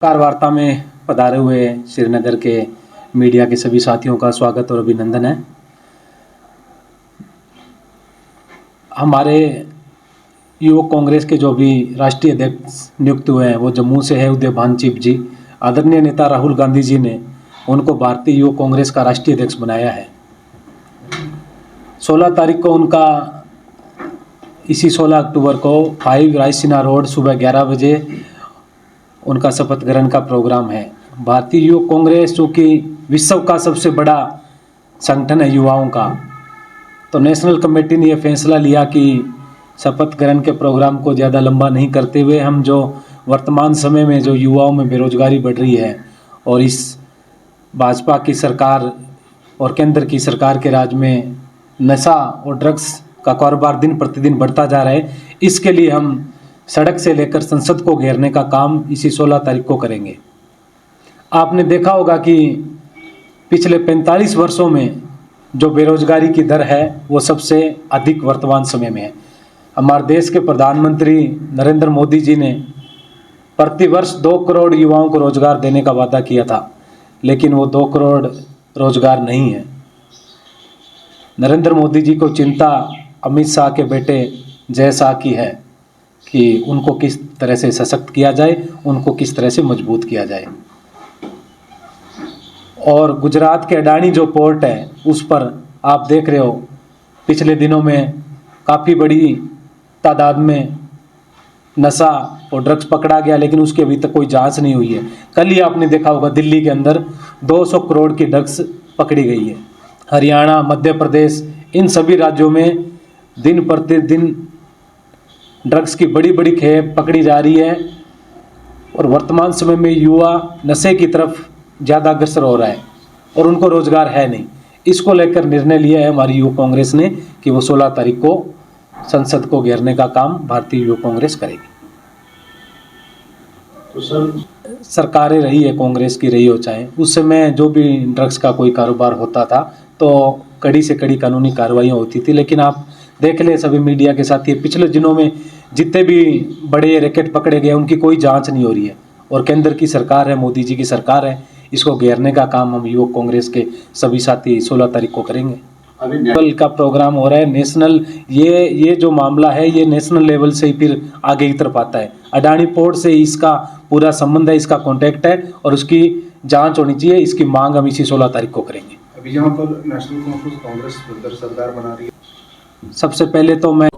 Car वार्ता में पधारे हुए श्रीनगर के मीडिया के सभी साथियों का स्वागत और अभिनंदन है। हमारे युवक कांग्रेस के जो भी राष्ट्रीय अध्यक्ष नियुक्त हुए हैं वो जम्मू से है, उदय भान चिप जी। आदरणीय नेता राहुल गांधी जी ने उनको भारतीय युवक कांग्रेस का राष्ट्रीय अध्यक्ष बनाया है। 16 तारीख को उनका इसी 16 अक्टूबर को 5 रायसीना रोड सुबह 11 बजे उनका शपथ ग्रहण का प्रोग्राम है। भारतीय युवक कांग्रेस जो कि विश्व का सबसे बड़ा संगठन है युवाओं का, तो नेशनल कमेटी ने यह फैसला लिया कि शपथ ग्रहण के प्रोग्राम को ज़्यादा लंबा नहीं करते हुए हम जो वर्तमान समय में जो युवाओं में बेरोजगारी बढ़ रही है और इस भाजपा की सरकार और केंद्र की सरकार के राज में नशा और ड्रग्स का कारोबार दिन प्रतिदिन बढ़ता जा रहा है, इसके लिए हम सड़क से लेकर संसद को घेरने का काम इसी 16 तारीख को करेंगे। आपने देखा होगा कि पिछले 45 वर्षों में जो बेरोजगारी की दर है वो सबसे अधिक वर्तमान समय में है। हमारे देश के प्रधानमंत्री नरेंद्र मोदी जी ने प्रतिवर्ष 2 करोड़ युवाओं को रोजगार देने का वादा किया था, लेकिन वो 2 करोड़ रोजगार नहीं है। नरेंद्र मोदी जी को चिंता अमित शाह के बेटे जय शाह की है कि उनको किस तरह से सशक्त किया जाए, उनको किस तरह से मजबूत किया जाए। और गुजरात के अडानी जो पोर्ट है उस पर आप देख रहे हो पिछले दिनों में काफ़ी बड़ी तादाद में नशा और ड्रग्स पकड़ा गया, लेकिन उसकी अभी तक कोई जांच नहीं हुई है। कल ही आपने देखा होगा दिल्ली के अंदर 200 करोड़ की ड्रग्स पकड़ी गई है। हरियाणा, मध्य प्रदेश, इन सभी राज्यों में दिन प्रतिदिन ड्रग्स की बड़ी बड़ी खेप पकड़ी जा रही है और वर्तमान समय में युवा नशे की तरफ ज़्यादा अग्रसर हो रहा है और उनको रोजगार है नहीं। इसको लेकर निर्णय लिया है हमारी युवक कांग्रेस ने कि वो 16 तारीख को संसद को घेरने का काम भारतीय युवक कांग्रेस करेगी। तो सर, सरकारें रही है, कांग्रेस की रही हो चाहे, उस समय जो भी ड्रग्स का कोई कारोबार होता था तो कड़ी से कड़ी कानूनी कार्रवाई होती थी, लेकिन आप देख ले सभी मीडिया के साथ, ये पिछले दिनों में जितने भी बड़े रैकेट पकड़े गए उनकी कोई जांच नहीं हो रही है और केंद्र की सरकार है, मोदी जी की सरकार है, इसको घेरने का काम हम युवक कांग्रेस के सभी साथी 16 तारीख को करेंगे। अभी लेवल का प्रोग्राम हो रहा है नेशनल, ये जो मामला है ये नेशनल लेवल से ही फिर आगे की तरफ आता है। अडानी पोर्ट से इसका पूरा संबंध है, इसका कॉन्टैक्ट है और उसकी जांच होनी चाहिए। इसकी मांग हम इसी 16 तारीख को करेंगे। अभी यहाँ पर नेशनल कॉन्फ्रेंस कांग्रेस सरकार बना रही है। सबसे पहले तो मैं